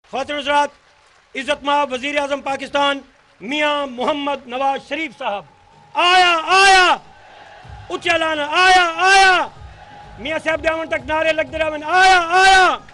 ख़ातिन हज़रात, इज़्ज़त माब वज़ीर आज़म पाकिस्तान मियाँ मोहम्मद नवाज शरीफ साहब आया आया उच्चा लाना आया आया मियाँ साहब दामन तक नारे लगते रहन आया आया।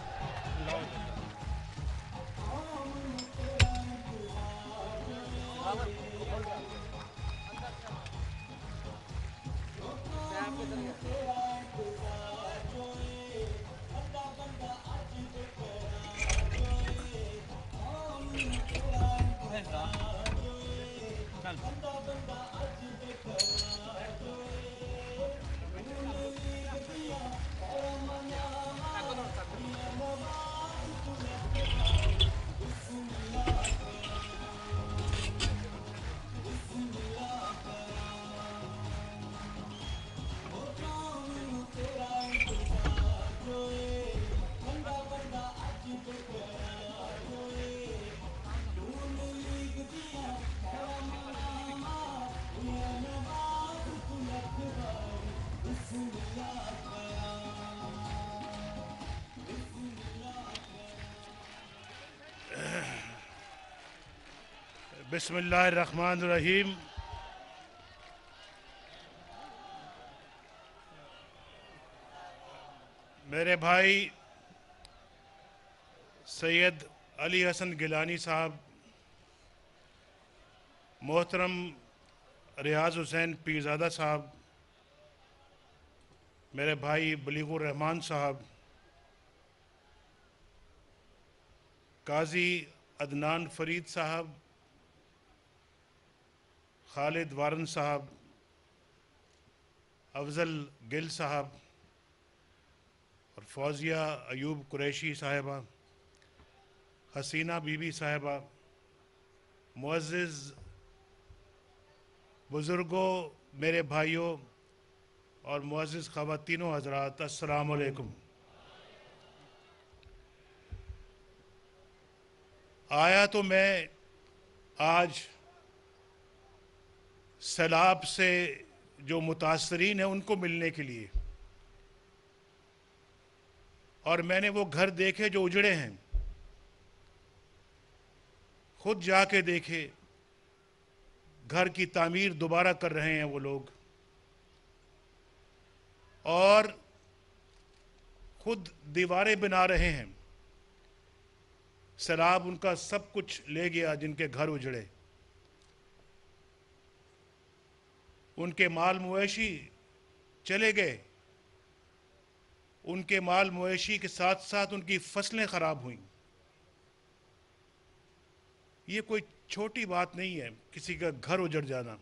बिस्मिल्लाहिर्रहमानिर्रहीम। मेरे भाई सैयद अली हसन गिलानी साहब, मोहतरम रियाज हुसैन पीरज़ादा साहब, मेरे भाई बलीगुर रहमान साहब, काजी अदनान फरीद साहब, खालिद वारन साहब, अफजल गिल साहब और फौजिया अयूब कुरैशी साहिबा, हसीना बीबी साहिबा, मुअज़्ज़िज़ बुज़ुर्गों, मेरे भाइयों और मुअज़्ज़िज़ ख़वातीनो हज़रात, अस्सलामु अलैकुम। आया तो मैं आज सैलाब से जो मुतासरीन हैं उनको मिलने के लिए, और मैंने वो घर देखे जो उजड़े हैं, खुद जाके देखे। घर की तामीर दोबारा कर रहे हैं वो लोग, और खुद दीवारें बना रहे हैं। सैलाब उनका सब कुछ ले गया, जिनके घर उजड़े, उनके माल मवेशी चले गए, उनके माल मवेशी के साथ साथ उनकी फसलें ख़राब हुईं। ये कोई छोटी बात नहीं है, किसी का घर उजड़ जाना,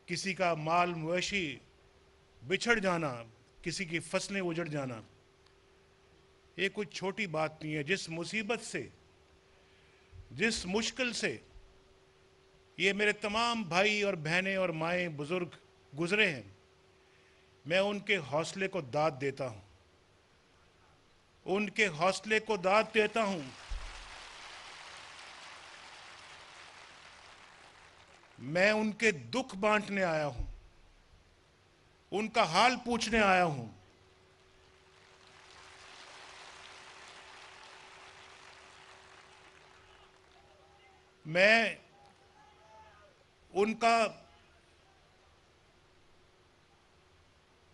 किसी का माल मवेशी बिछड़ जाना, किसी की फसलें उजड़ जाना, ये कोई छोटी बात नहीं है। जिस मुसीबत से, जिस मुश्किल से ये मेरे तमाम भाई और बहनें और माएँ बुज़ुर्ग गुज़रे हैं, मैं उनके हौसले को दाद देता हूँ, उनके हौसले को दाद देता हूँ। मैं उनके दुख बांटने आया हूँ, उनका हाल पूछने आया हूँ। मैं उनका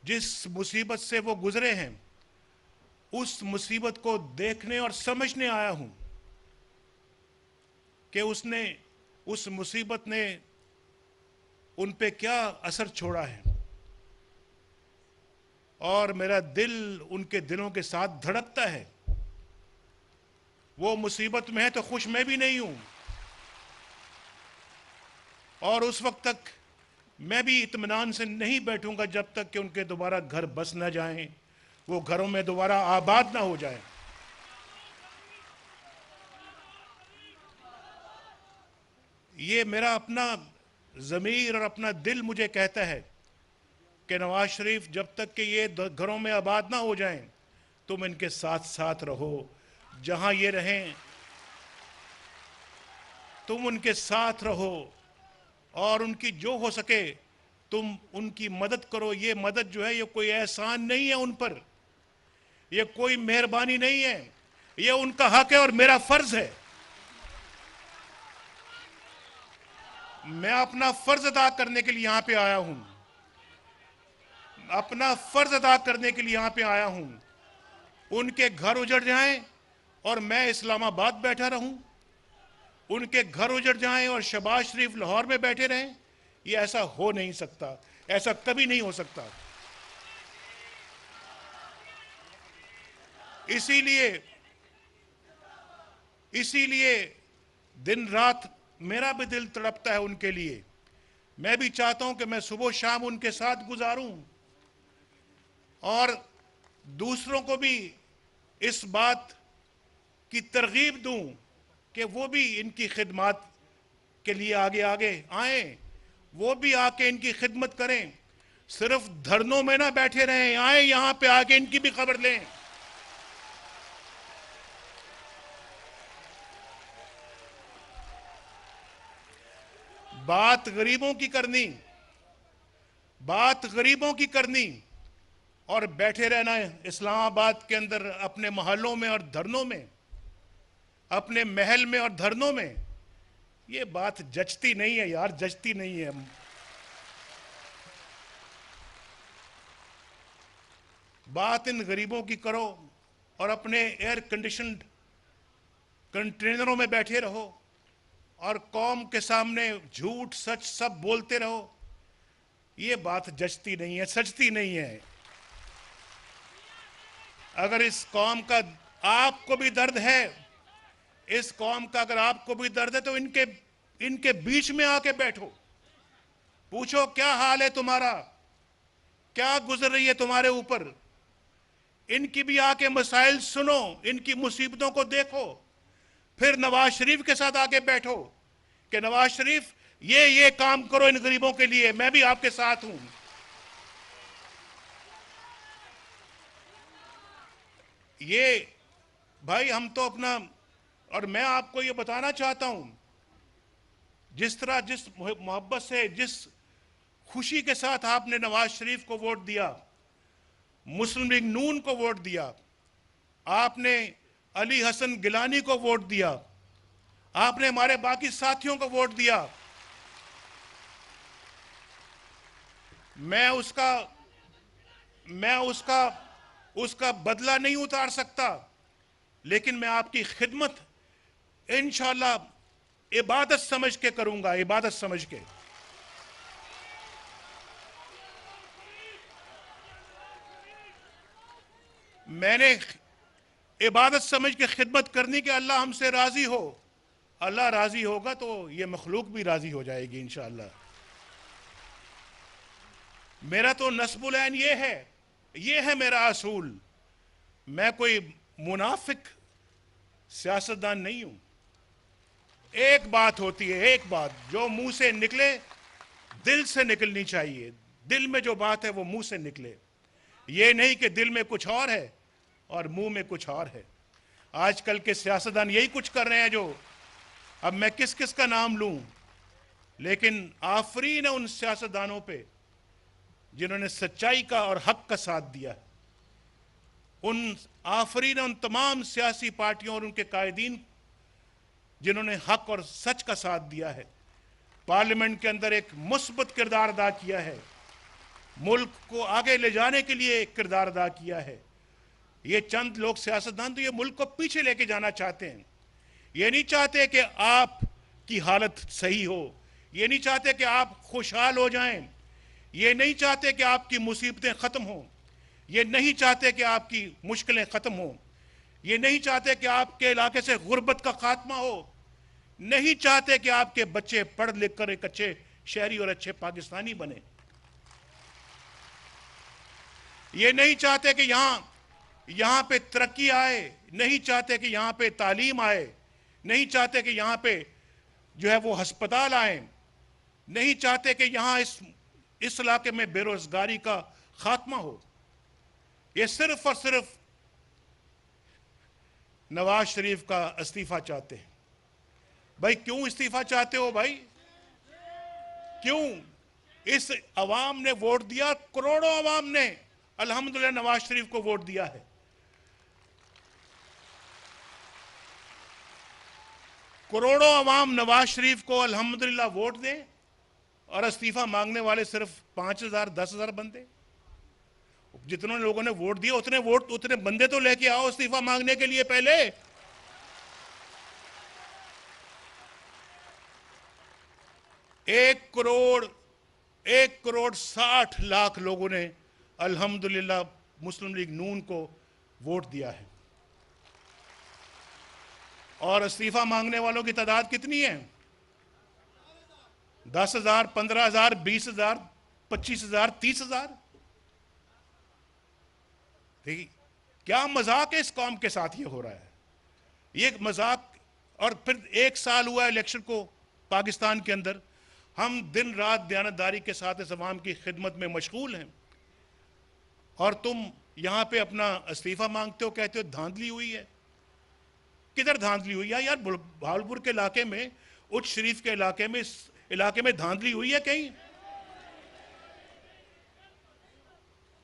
जिस मुसीबत से वो गुजरे हैं, उस मुसीबत को देखने और समझने आया हूं कि उस मुसीबत ने उन पे क्या असर छोड़ा है, और मेरा दिल उनके दिलों के साथ धड़कता है। वो मुसीबत में है तो खुश मैं भी नहीं हूं, और उस वक्त तक मैं भी इत्मीनान से नहीं बैठूंगा जब तक कि उनके दोबारा घर बस न जाएं, वो घरों में दोबारा आबाद ना हो जाए। ये मेरा अपना ज़मीर और अपना दिल मुझे कहता है कि नवाज शरीफ जब तक कि ये घरों में आबाद ना हो जाएं, तुम इनके साथ साथ रहो, जहां ये रहें तुम उनके साथ रहो, और उनकी जो हो सके तुम उनकी मदद करो। ये मदद जो है ये कोई एहसान नहीं है उन पर, ये कोई मेहरबानी नहीं है, ये उनका हक है और मेरा फर्ज है। मैं अपना फर्ज अदा करने के लिए यहां पे आया हूं, अपना फर्ज अदा करने के लिए यहां पे आया हूं। उनके घर उजड़ जाएं और मैं इस्लामाबाद बैठा रहूं, उनके घर उजड़ जाएं और शहबाज शरीफ लाहौर में बैठे रहें, ये ऐसा हो नहीं सकता, ऐसा कभी नहीं हो सकता। इसीलिए दिन रात मेरा भी दिल तड़पता है उनके लिए। मैं भी चाहता हूं कि मैं सुबह शाम उनके साथ गुजारूं और दूसरों को भी इस बात की तरगीब दूं कि वो भी इनकी खिदमत के लिए आगे आगे आएं, वो भी आके इनकी खिदमत करें, सिर्फ धरनों में ना बैठे रहें, आए यहां पे आके इनकी भी खबर लें। बात गरीबों की करनी, बात गरीबों की करनी और बैठे रहना इस्लामाबाद के अंदर अपने मोहल्लों में और धरनों में, अपने महल में और धरनों में, ये बात जचती नहीं है यार, जचती नहीं है। बात इन गरीबों की करो और अपने एयर कंडीशनड कंटेनरों में बैठे रहो और कौम के सामने झूठ सच सब बोलते रहो, ये बात जचती नहीं है, सचती नहीं है। अगर इस कौम का आपको भी दर्द है, इस कौम का अगर आपको भी दर्द है तो इनके बीच में आके बैठो, पूछो क्या हाल है तुम्हारा, क्या गुजर रही है तुम्हारे ऊपर, इनकी भी आके मसाइल सुनो, इनकी मुसीबतों को देखो, फिर नवाज शरीफ के साथ आके बैठो कि नवाज शरीफ ये काम करो इन गरीबों के लिए, मैं भी आपके साथ हूं। ये भाई हम तो अपना, और मैं आपको ये बताना चाहता हूं, जिस तरह जिस मोहब्बत से जिस खुशी के साथ आपने नवाज शरीफ को वोट दिया, मुस्लिम लीग नून को वोट दिया, आपने अली हसन गिलानी को वोट दिया, आपने हमारे बाकी साथियों को वोट दिया, मैं उसका बदला नहीं उतार सकता, लेकिन मैं आपकी खिदमत इंशाअल्लाह इबादत समझ के करूंगा, इबादत समझ के। मैंने इबादत समझ के खिदमत करनी कि अल्लाह हमसे राजी हो, अल्लाह राजी होगा तो ये मखलूक भी राजी हो जाएगी इंशाअल्लाह। मेरा तो नस्बुल ऐन ये है मेरा असूल। मैं कोई मुनाफिक सियासतदान नहीं हूं। एक बात होती है, एक बात जो मुंह से निकले दिल से निकलनी चाहिए, दिल में जो बात है वो मुंह से निकले, ये नहीं कि दिल में कुछ और है और मुंह में कुछ और है। आजकल के सियासतदान यही कुछ कर रहे हैं, जो अब मैं किस किस का नाम लूं, लेकिन आफरीन है उन सियासतदानों पे जिन्होंने सच्चाई का और हक का साथ दिया। उन आफरीन उन तमाम सियासी पार्टियों और उनके कायदीन जिन्होंने हक और सच का साथ दिया है, पार्लियामेंट के अंदर एक मुस्बत किरदार अदा किया है, मुल्क को आगे ले जाने के लिए एक किरदार अदा किया है। ये चंद लोग सियासतदान तो ये मुल्क को पीछे लेके जाना चाहते हैं। ये नहीं चाहते कि आपकी हालत सही हो, ये नहीं चाहते कि आप खुशहाल हो जाएं, ये नहीं चाहते कि आपकी मुसीबतें ख़त्म हों, ये नहीं चाहते कि आपकी मुश्किलें ख़त्म हों, ये नहीं चाहते कि आपके इलाके से गुर्बत का खात्मा हो, नहीं चाहते कि आपके बच्चे पढ़ लिख कर एक अच्छे शहरी और अच्छे पाकिस्तानी बने, ये नहीं चाहते कि यहाँ पे तरक्की आए, नहीं चाहते कि यहाँ पे तालीम आए, नहीं चाहते कि यहाँ पे जो है वो हस्पताल आए, नहीं चाहते कि यहाँ इस इलाके में बेरोजगारी का खात्मा हो। ये सिर्फ और सिर्फ नवाज शरीफ का इस्तीफा चाहते हैं। भाई क्यों इस्तीफा चाहते हो भाई, क्यों? इस अवाम ने वोट दिया, करोड़ों अवाम ने अल्हम्दुलिल्लाह नवाज शरीफ को वोट दिया है। करोड़ों अवाम नवाज शरीफ को अल्हम्दुलिल्लाह वोट दें और इस्तीफा मांगने वाले सिर्फ 5,000 10,000 बंदे। जितने लोगों ने वोट दिए उतने बंदे तो लेके आओ इस्तीफा मांगने के लिए पहले। 1,60,00,000 लोगों ने अल्हम्दुलिल्लाह मुस्लिम लीग नून को वोट दिया है। और इस्तीफा मांगने वालों की तादाद कितनी है? 10,000 15,000 20,000 25,000 30,000। देखिए क्या मजाक है इस कौम के साथ ये हो रहा है, ये एक मजाक। और फिर 1 साल हुआ इलेक्शन को पाकिस्तान के अंदर, हम दिन रात दयानतदारी के साथ इस अवाम की खिदमत में मशगूल हैं और तुम यहां पे अपना इस्तीफा मांगते हो, कहते हो धांधली हुई है। किधर धांधली हुई है यार? भावलपुर के इलाके में, उच्च शरीफ के इलाके में, इस इलाके में धांधली हुई है कहीं?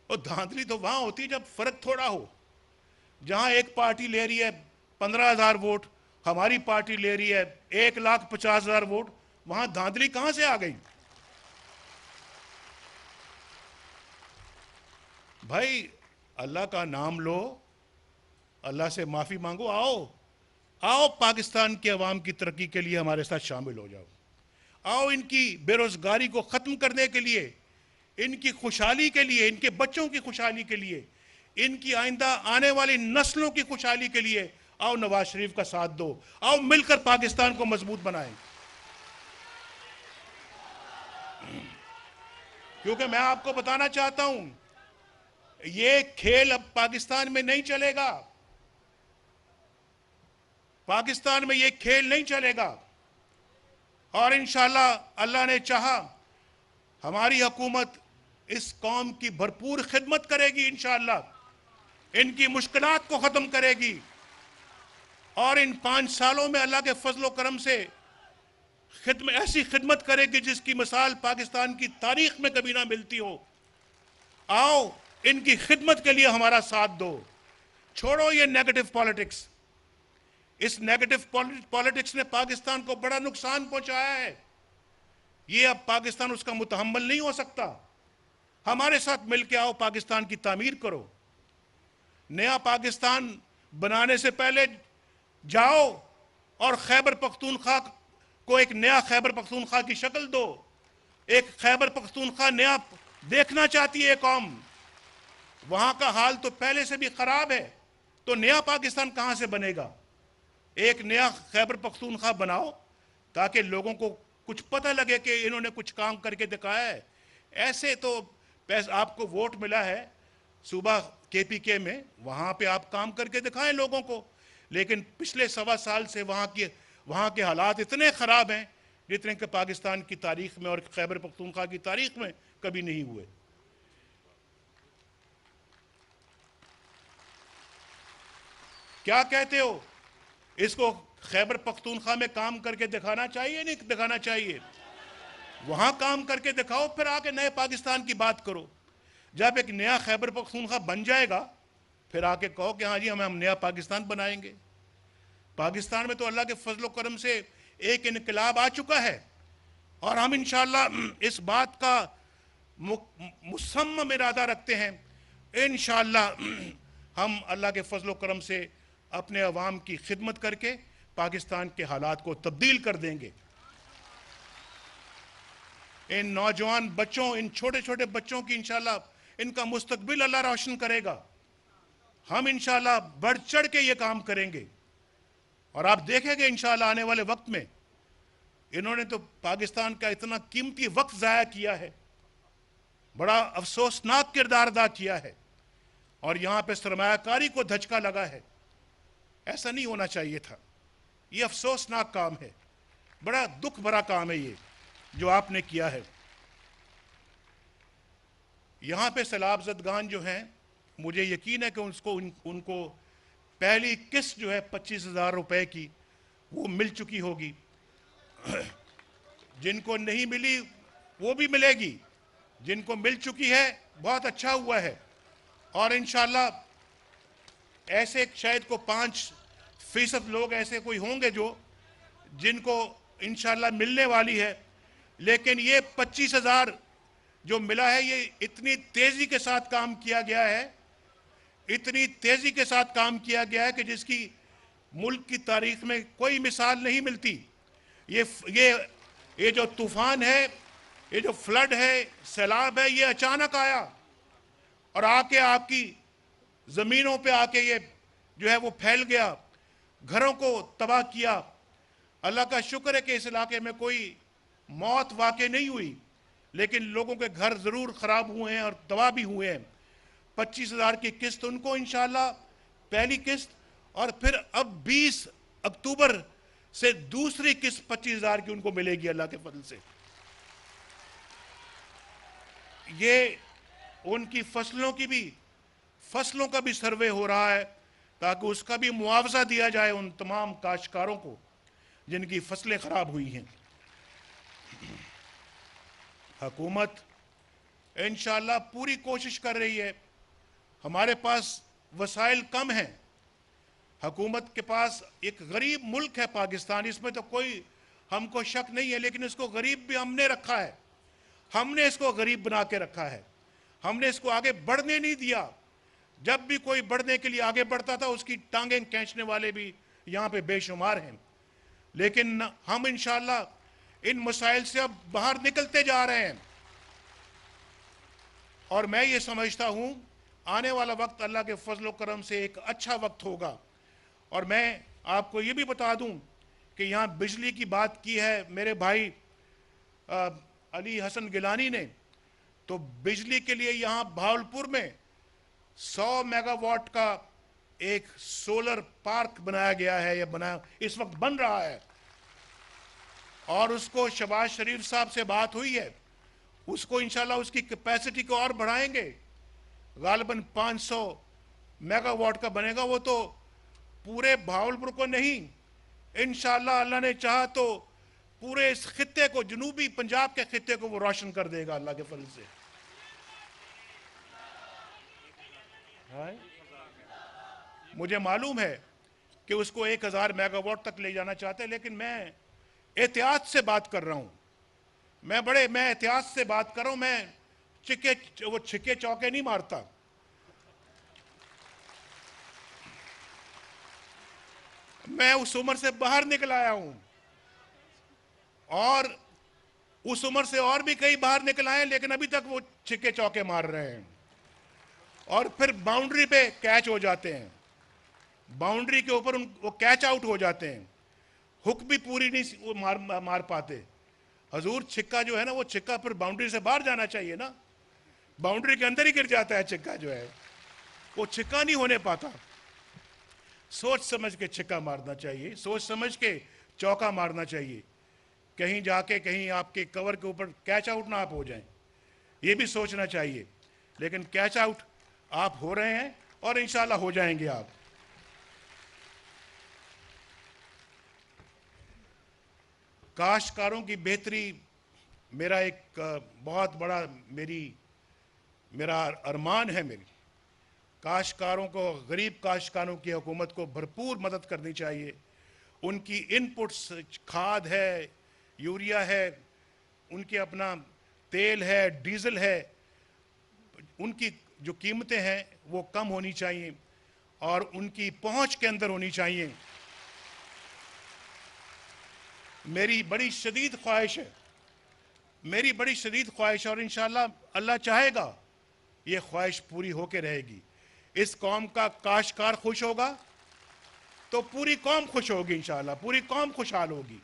और धांधली तो वहां होती है जब फर्क थोड़ा हो। जहां एक पार्टी ले रही है 15,000 वोट, हमारी पार्टी ले रही है 1,50,000 वोट, वहां धांधली कहां से आ गई? भाई अल्लाह का नाम लो, अल्लाह से माफी मांगो, आओ पाकिस्तान के अवाम की तरक्की के लिए हमारे साथ शामिल हो जाओ। आओ इनकी बेरोजगारी को खत्म करने के लिए, इनकी खुशहाली के लिए, इनके बच्चों की खुशहाली के लिए, इनकी आइंदा आने वाली नस्लों की खुशहाली के लिए आओ नवाज शरीफ का साथ दो। आओ मिलकर पाकिस्तान को मजबूत बनाएं। क्योंकि मैं आपको बताना चाहता हूं, ये खेल अब पाकिस्तान में नहीं चलेगा। पाकिस्तान में ये खेल नहीं चलेगा। और इंशाअल्लाह अल्लाह ने चाहा हमारी हुकूमत इस कौम की भरपूर खिदमत करेगी, इंशाअल्लाह इनकी मुश्किलात को ख़त्म करेगी। और इन 5 सालों में अल्लाह के फजलो करम से ऐसी खिदमत करेगी जिसकी मिसाल पाकिस्तान की तारीख में कभी ना मिलती हो। आओ इनकी खिदमत के लिए हमारा साथ दो। छोड़ो ये नेगेटिव पॉलिटिक्स। इस नेगेटिव पॉलिटिक्स ने पाकिस्तान को बड़ा नुकसान पहुंचाया है। ये अब पाकिस्तान उसका मुतहम्मल नहीं हो सकता। हमारे साथ मिलकर आओ, पाकिस्तान की तामीर करो। नया पाकिस्तान बनाने से पहले जाओ और खैबर पख्तूनख्वा को एक नया खैबर पख्तूनख्वा की शक्ल दो। एक खैबर पख्तूनख्वा नया देखना चाहती है कौम। वहां का हाल तो पहले से भी खराब है, तो नया पाकिस्तान कहां से बनेगा? एक नया खैबर पख्तूनख्वा बनाओ ताकि लोगों को कुछ पता लगे कि इन्होंने कुछ काम करके दिखाया है। ऐसे तो आपको वोट मिला है सूबा KPK में, वहां पे आप काम करके दिखाएं लोगों को। लेकिन पिछले 1.25 साल से वहां के हालात इतने खराब हैं जितने कि पाकिस्तान की तारीख में और खैबर पख्तूनख्वा की तारीख में कभी नहीं हुए। क्या कहते हो? इसको खैबर पख्तूनख्वा में काम करके दिखाना चाहिए, नहीं दिखाना चाहिए? वहां काम करके दिखाओ, फिर आके नए पाकिस्तान की बात करो। जब एक नया खैबर पख्तूनख्वा बन जाएगा फिर आके कहो कि हाँ जी हम नया पाकिस्तान बनाएंगे। पाकिस्तान में तो अल्लाह के फजलो करम से एक इनकलाब आ चुका है और हम इंशाअल्लाह इस बात का मुसम्मम इरादा रखते हैं। इंशाअल्लाह हम अल्लाह के फजलो करम से अपने अवाम की खिदमत करके पाकिस्तान के हालात को तब्दील कर देंगे। इन नौजवान बच्चों, इन छोटे छोटे बच्चों की इंशाअल्लाह इनका मुस्तकबिल अल्लाह रोशन करेगा। हम इंशाअल्लाह बढ़ चढ़ के ये काम करेंगे और आप देखेंगे इंशाअल्लाह आने वाले वक्त में इन्होंने तो पाकिस्तान का इतना कीमती वक्त ज़ाया किया है, बड़ा अफसोसनाक किरदार अदा किया है और यहाँ पे सरमायाकारी को धचका लगा है। ऐसा नहीं होना चाहिए था। ये अफसोसनाक काम है, बड़ा दुख भरा काम है ये जो आपने किया है। यहाँ पे सैलाब-ज़दगान जो हैं, मुझे यकीन है कि उनको पहली किस्त जो है 25,000 रुपए की वो मिल चुकी होगी। जिनको नहीं मिली वो भी मिलेगी। जिनको मिल चुकी है बहुत अच्छा हुआ है और इंशाअल्लाह ऐसे शायद को 5% लोग ऐसे कोई होंगे जो जिनको इंशाल्लाह मिलने वाली है। लेकिन ये 25,000 जो मिला है, ये इतनी तेज़ी के साथ काम किया गया है, इतनी तेज़ी के साथ काम किया गया है कि जिसकी मुल्क की तारीख में कोई मिसाल नहीं मिलती। ये जो तूफ़ान है, ये जो फ्लड है, सैलाब है, ये अचानक आया और आके आपकी ज़मीनों पे आके ये जो है वो फैल गया, घरों को तबाह किया। अल्लाह का शुक्र है कि इस इलाके में कोई मौत वाक़ई नहीं हुई, लेकिन लोगों के घर ज़रूर ख़राब हुए हैं और तबाह भी हुए हैं। 25,000 की किस्त उनको इंशाल्लाह पहली किस्त, और फिर अब 20 अक्टूबर से दूसरी किस्त 25,000 की उनको मिलेगी अल्लाह के फजल से। ये उनकी फसलों का भी सर्वे हो रहा है ताकि उसका भी मुआवजा दिया जाए उन तमाम काश्तकारों को जिनकी फसलें ख़राब हुई हैं। हुकूमत इंशाअल्लाह पूरी कोशिश कर रही है। हमारे पास वसाइल कम हैं, हुकूमत के पास एक गरीब मुल्क है पाकिस्तान, इसमें तो कोई हमको शक नहीं है, लेकिन इसको गरीब भी हमने रखा है, हमने इसको गरीब बना के रखा है, हमने इसको आगे बढ़ने नहीं दिया। जब भी कोई बढ़ने के लिए आगे बढ़ता था उसकी टांगें खींचने वाले भी यहाँ पे बेशुमार हैं। लेकिन हम इंशाअल्लाह इन मसाइल से अब बाहर निकलते जा रहे हैं और मैं ये समझता हूँ आने वाला वक्त अल्लाह के फजल करम से एक अच्छा वक्त होगा। और मैं आपको ये भी बता दूँ कि यहाँ बिजली की बात की है मेरे भाई अली हसन गिलानी ने, तो बिजली के लिए यहाँ भावलपुर में 100 मेगावाट का एक सोलर पार्क बनाया गया है, या बनाया इस वक्त बन रहा है, और उसको शहबाज शरीफ साहब से बात हुई है, उसको इंशाल्लाह उसकी कैपेसिटी को और बढ़ाएंगे, गालिबन 500 मेगावाट का बनेगा। वो तो पूरे भावलपुर को नहीं, इंशाल्लाह अल्लाह ने चाहा तो पूरे इस खित्ते को, जनूबी पंजाब के खित्ते को वो रोशन कर देगा अल्लाह के फजल से। मुझे मालूम है कि उसको 1000 मेगावाट तक ले जाना चाहते हैं, लेकिन मैं एहतियात से बात कर रहा हूं, मैं एहतियात से बात कर रहा हूं। मैं छिक्के चौके नहीं मारता। मैं उस उम्र से बाहर निकल आया हूं, और उस उम्र से और भी कई बाहर निकल आए, लेकिन अभी तक वो छिक्के चौके मार रहे हैं और फिर बाउंड्री पे कैच हो जाते हैं, बाउंड्री के ऊपर वो कैच आउट हो जाते हैं, हुक भी पूरी नहीं मार पाते। हजूर, छिक्का जो है ना, वो छिक्का फिर बाउंड्री से बाहर जाना चाहिए ना, बाउंड्री के अंदर ही गिर जाता है छिक्का जो है, वो छिक्का नहीं होने पाता। सोच समझ के छिक्का मारना चाहिए, सोच समझ के चौका मारना चाहिए, कहीं जाके कहीं आपके कवर के ऊपर कैच आउट ना आप हो जाएं, ये भी सोचना चाहिए। लेकिन कैच आउट आप हो रहे हैं और इंशाल्लाह हो जाएंगे आप। काश्तकारों की बेहतरी मेरा एक बहुत बड़ा मेरा अरमान है। मेरी काश्तकारों को, गरीब काश्तकारों की हुकूमत को भरपूर मदद करनी चाहिए। उनकी इनपुट्स, खाद है, यूरिया है, उनके अपना तेल है, डीजल है, उनकी जो कीमतें हैं वो कम होनी चाहिए और उनकी पहुंच के अंदर होनी चाहिए। मेरी बड़ी शदीद ख्वाहिश है, मेरी बड़ी शदीद ख्वाहिश है, और इंशाअल्लाह अल्लाह चाहेगा ये ख्वाहिश पूरी होके रहेगी। इस कौम का काश्तकार खुश होगा तो पूरी कौम खुश होगी, इंशाअल्लाह पूरी कौम खुशहाल होगी।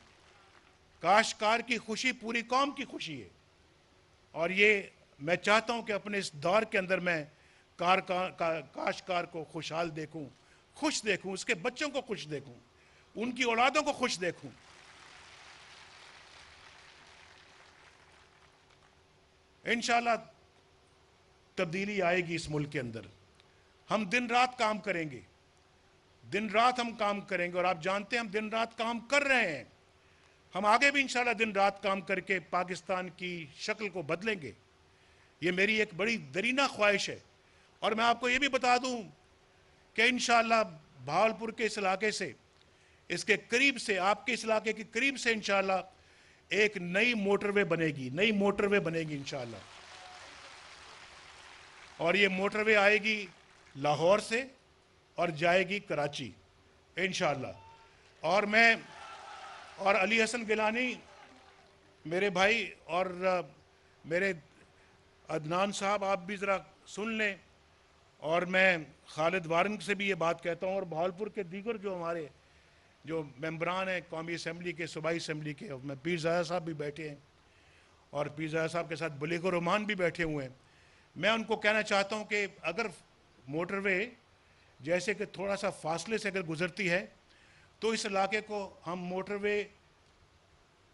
काश्तकार की खुशी पूरी कौम की खुशी है, और ये मैं चाहता हूं कि अपने इस दौर के अंदर मैं काश्तकार को खुशहाल देखूं, खुश देखूं, उसके बच्चों को खुश देखूं, उनकी औलादों को खुश देखूं। इंशाअल्लाह तब्दीली आएगी इस मुल्क के अंदर। हम दिन रात काम करेंगे, दिन रात हम काम करेंगे, और आप जानते हैं हम दिन रात काम कर रहे हैं। हम आगे भी इंशाअल्लाह दिन रात काम करके पाकिस्तान की शक्ल को बदलेंगे। ये मेरी एक बड़ी दरीना ख्वाहिश है। और मैं आपको ये भी बता दूं कि इंशाअल्लाह भावलपुर के इस इलाके से इसके करीब से, आपके इस इलाके के करीब से इंशाल्लाह एक नई मोटरवे बनेगी इंशाल्लाह। और ये मोटरवे आएगी लाहौर से और जाएगी कराची इंशाल्लाह। और अली हसन गिलानी मेरे भाई और मेरे अदनान साहब, आप भी ज़रा सुन लें। और मैं खालिद वारन से भी ये बात कहता हूँ, और बहावलपुर के दीगर जो हमारे जो मेंबरान हैं कौमी असम्बली के, सूबाई असम्बली के, मैं पीरज़ादा साहब भी बैठे हैं और पीरज़ादा साहब के साथ बुलीगुर रहमान भी बैठे हुए हैं। मैं उनको कहना चाहता हूँ कि अगर मोटरवे जैसे कि थोड़ा सा फासले से अगर गुजरती है तो इस इलाके को हम मोटरवे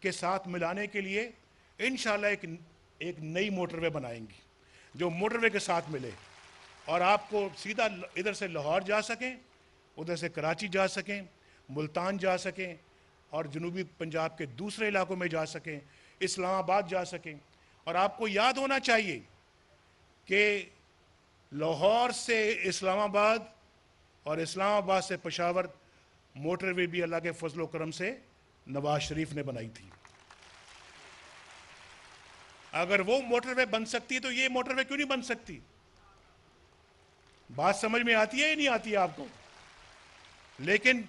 के साथ मिलाने के लिए इंशाल्लाह एक नई मोटरवे बनाएंगे जो मोटरवे के साथ मिले, और आपको सीधा इधर से लाहौर जा सकें, उधर से कराची जा सकें, मुल्तान जा सकें, और जनूबी पंजाब के दूसरे इलाकों में जा सकें, इस्लामाबाद जा सकें। और आपको याद होना चाहिए कि लाहौर से इस्लामाबाद और इस्लामाबाद से पेशावर मोटरवे भी अल्लाह के फजल व करम से नवाज शरीफ ने बनाई थी। अगर वो मोटरवे बन सकती है तो ये मोटरवे क्यों नहीं बन सकती? बात समझ में आती है या नहीं आती है आपको? लेकिन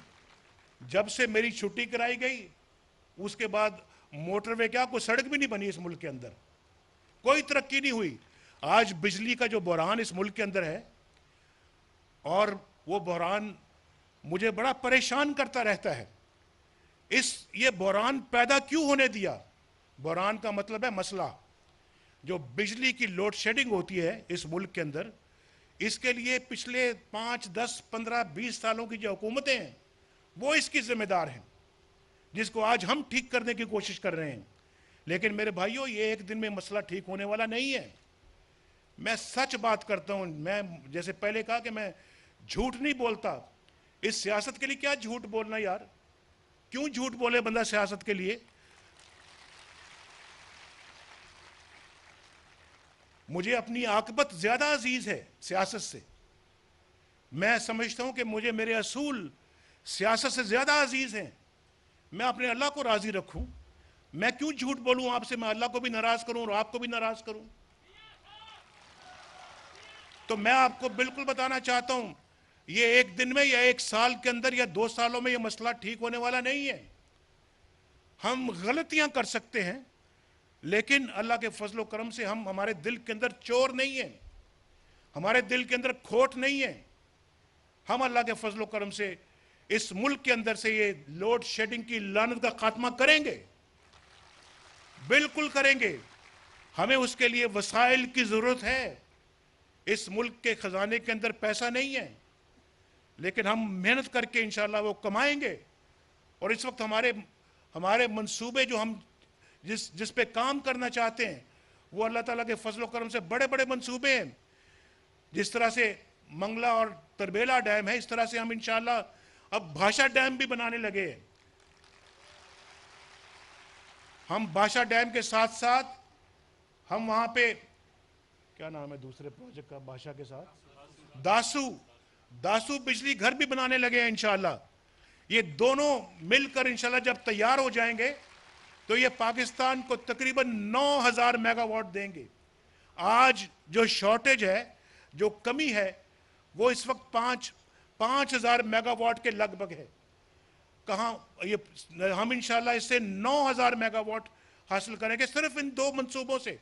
जब से मेरी छुट्टी कराई गई उसके बाद मोटरवे क्या, कोई सड़क भी नहीं बनी इस मुल्क के अंदर, कोई तरक्की नहीं हुई। आज बिजली का जो बहरान इस मुल्क के अंदर है, और वो बहरान मुझे बड़ा परेशान करता रहता है। ये बहरान पैदा क्यों होने दिया? बहरान का मतलब है मसला। जो बिजली की लोड शेडिंग होती है इस मुल्क के अंदर, इसके लिए पिछले 5, 10, 15, 20 सालों की जो हुकूमतें हैं वो इसकी जिम्मेदार हैं, जिसको आज हम ठीक करने की कोशिश कर रहे हैं। लेकिन मेरे भाइयों, ये एक दिन में मसला ठीक होने वाला नहीं है। मैं सच बात करता हूं। मैं जैसे पहले कहा कि मैं झूठ नहीं बोलता। इस सियासत के लिए क्या झूठ बोलना यार? क्यों झूठ बोले बंदा सियासत के लिए? मुझे अपनी आकबत ज्यादा अजीज है सियासत से। मैं समझता हूं कि मुझे मेरे असूल सियासत से ज्यादा अजीज हैं। मैं अपने अल्लाह को राजी रखूं। मैं क्यों झूठ बोलूं आपसे? मैं अल्लाह को भी नाराज करूं और आपको भी नाराज करूं। तो मैं आपको बिल्कुल बताना चाहता हूं, ये एक दिन में या एक साल के अंदर या 2 सालों में ये मसला ठीक होने वाला नहीं है। हम गलतियां कर सकते हैं, लेकिन अल्लाह के फजल करम से हमारे दिल के अंदर चोर नहीं है, हमारे दिल के अंदर खोट नहीं है। हम अल्लाह के फजल करम से इस मुल्क के अंदर से ये लोड शेडिंग की लानत का खात्मा करेंगे, बिल्कुल करेंगे। हमें उसके लिए वसाइल की जरूरत है। इस मुल्क के खजाने के अंदर पैसा नहीं है, लेकिन हम मेहनत करके इंशाल्लाह वो कमाएंगे। और इस वक्त हमारे मंसूबे जो हम जिस पे काम करना चाहते हैं वो अल्लाह ताला के फजल करम से बड़े बड़े मंसूबे हैं। जिस तरह से मंगला और तरबेला डैम है, इस तरह से हम इंशाल्लाह अब भाषा डैम भी बनाने लगे हैं। हम भाषा डैम के साथ साथ हम वहां पे, क्या नाम है दूसरे प्रोजेक्ट का भाषा के साथ, दासू बिजली घर भी बनाने लगे हैं इंशाल्लाह। ये दोनों मिलकर इंशाल्लाह जब तैयार हो जाएंगे तो ये पाकिस्तान को तकरीबन 9000 मेगावाट देंगे। आज जो शॉर्टेज है, जो कमी है, वो इस वक्त 5000 मेगावाट के लगभग है। कहाँ ये हम इंशाल्लाह इससे 9000 मेगावाट हासिल करेंगे सिर्फ इन 2 मंसूबों से।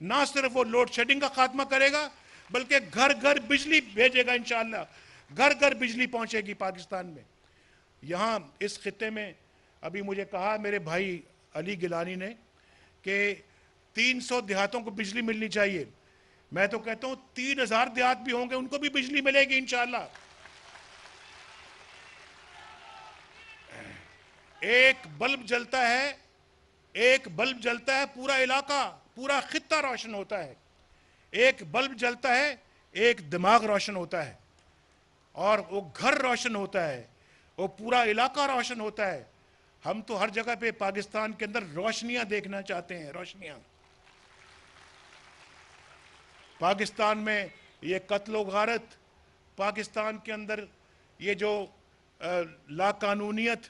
ना सिर्फ वो लोड शेडिंग का खात्मा करेगा, बल्कि घर घर बिजली भेजेगा इंशाल्लाह। घर घर बिजली पहुंचेगी पाकिस्तान में। यहाँ इस खित्ते में अभी मुझे कहा मेरे भाई अली गिलानी ने कि 300 देहातों को बिजली मिलनी चाहिए। मैं तो कहता हूं 3000 देहात भी होंगे, उनको भी बिजली मिलेगी इंशाल्लाह। एक बल्ब जलता है पूरा इलाका, पूरा खित्ता रोशन होता है। एक बल्ब जलता है, एक दिमाग रोशन होता है, और वो घर रोशन होता है, वो पूरा इलाका रोशन होता है। हम तो हर जगह पे पाकिस्तान के अंदर रोशनियां देखना चाहते हैं, रोशनियां। पाकिस्तान में ये कत्ल व गारत, पाकिस्तान के अंदर ये जो लाकानूनियत,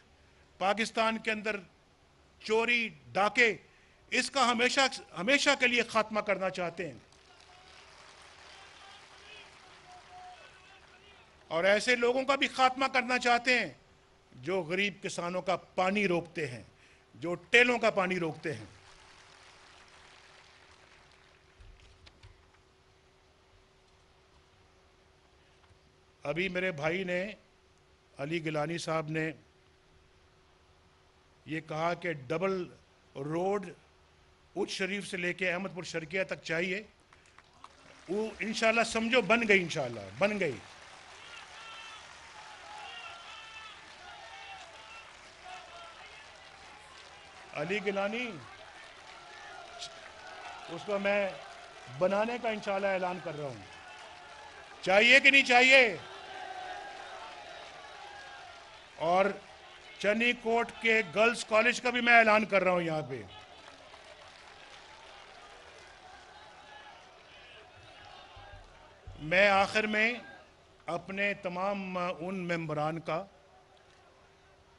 पाकिस्तान के अंदर चोरी, डाके, इसका हमेशा हमेशा के लिए खात्मा करना चाहते हैं। और ऐसे लोगों का भी खात्मा करना चाहते हैं जो गरीब किसानों का पानी रोकते हैं, जो टेलों का पानी रोकते हैं। अभी मेरे भाई ने, अली गिलानी साहब ने ये कहा कि डबल रोड उच्च शरीफ से लेके अहमदपुर शर्किया तक चाहिए। वो इंशाल्लाह समझो बन गई, इंशाल्लाह बन गई। अली गिलानी, उसको मैं बनाने का इंशाल्लाह ऐलान कर रहा हूं। चाहिए कि नहीं चाहिए? और चनी कोट के गर्ल्स कॉलेज का भी मैं ऐलान कर रहा हूं यहां पे। मैं आखिर में अपने तमाम उन मेंबरान का,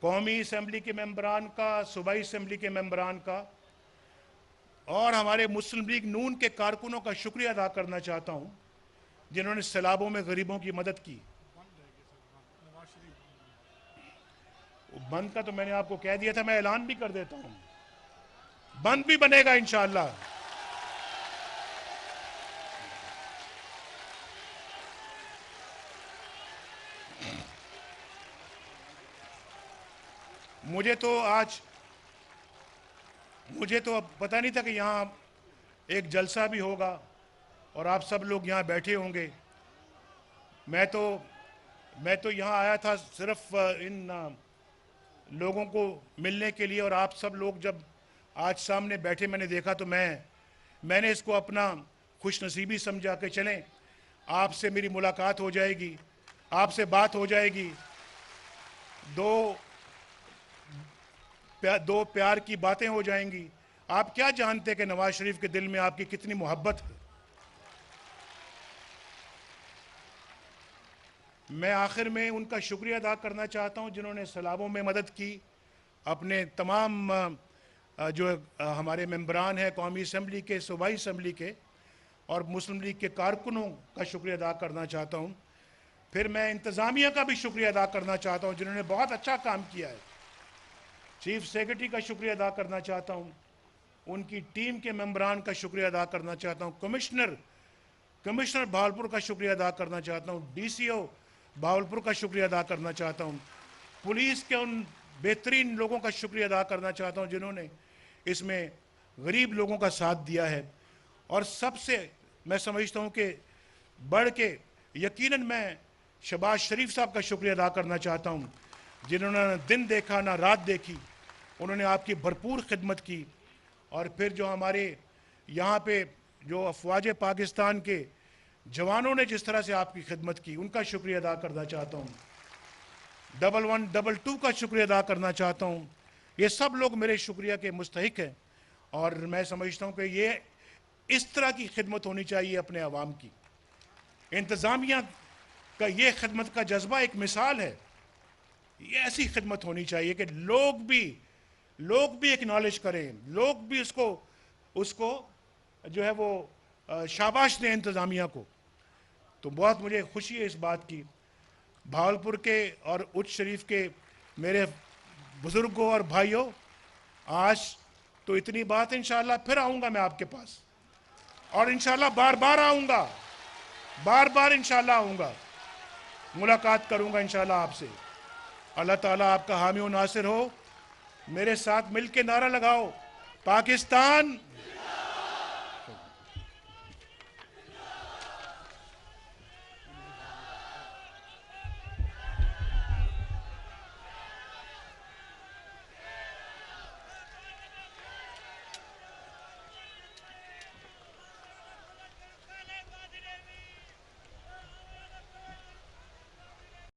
कौमी असम्बली के मेंबरान का, सूबाई असम्बली के मेंबरान का और हमारे मुस्लिम लीग नून के कारकुनों का शुक्रिया अदा करना चाहता हूं जिन्होंने सैलाबों में गरीबों की मदद की। बंद का तो मैंने आपको कह दिया था, मैं ऐलान भी कर देता हूं, बंद भी बनेगा इंशाअल्लाह। मुझे तो अब पता नहीं था कि यहाँ एक जलसा भी होगा और आप सब लोग यहाँ बैठे होंगे। मैं तो यहाँ आया था सिर्फ इन लोगों को मिलने के लिए, और आप सब लोग जब आज सामने बैठे मैंने देखा तो मैंने इसको अपना खुशनसीबी समझा कि चलें आपसे मेरी मुलाकात हो जाएगी, आपसे बात हो जाएगी, दो प्यार की बातें हो जाएंगी। आप क्या जानते कि नवाज शरीफ के दिल में आपकी कितनी मोहब्बत है। मैं आखिर में उनका शुक्रिया अदा करना चाहता हूं जिन्होंने सैलाबों में मदद की। अपने तमाम जो हमारे मेंबरान हैं कौमी असम्बली के, सूबाई असम्बली के और मुस्लिम लीग के कारकुनों का शुक्रिया अदा करना चाहता हूं। फिर मैं इंतज़ामिया का भी शुक्रिया अदा करना चाहता हूं जिन्होंने बहुत अच्छा काम किया है। चीफ सेक्रेटरी का शुक्रिया अदा करना चाहता हूं, उनकी टीम के मेंबरान का शुक्रिया अदा करना चाहता हूं, कमिश्नर भावलपुर का शुक्रिया अदा करना चाहता हूं, DCO भावलपुर का शुक्रिया अदा करना चाहता हूं, पुलिस के उन बेहतरीन लोगों का शुक्रिया अदा करना चाहता हूं जिन्होंने इसमें गरीब लोगों का साथ दिया है। और सबसे मैं समझता हूं कि बढ़ के यकीनन मैं शहबाज शरीफ साहब का शुक्रिया अदा करना चाहता हूं जिन्होंने ना दिन देखा ना रात देखी, उन्होंने आपकी भरपूर खिदमत की। और फिर जो हमारे यहाँ पे जो अफवाज पाकिस्तान के जवानों ने जिस तरह से आपकी खिदमत की, उनका शुक्रिया अदा करना चाहता हूँ। 1122 का शुक्रिया अदा करना चाहता हूँ। ये सब लोग मेरे शुक्रिया के मुस्तहिक हैं और मैं समझता हूँ कि ये इस तरह की खिदमत होनी चाहिए अपने अवाम की। इंतज़ामिया का ये खिदमत का जज्बा एक मिसाल है। ये ऐसी खिदमत होनी चाहिए कि लोग भी एक्नॉलेज करें, लोग भी उसको जो है वो शाबाश दें इंतज़ामिया को। तो बहुत मुझे खुशी है इस बात की। भावलपुर के और उच्च शरीफ के मेरे बुज़ुर्गों और भाइयों, आज तो इतनी बात, इंशाअल्लाह फिर आऊँगा मैं आपके पास और इंशाअल्लाह बार बार इंशाअल्लाह आऊँगा, मुलाकात करूँगा इंशाअल्लाह आपसे। अल्लाह ताला आपका हामी और नासिर हो। मेरे साथ मिल के नारा लगाओ, पाकिस्तान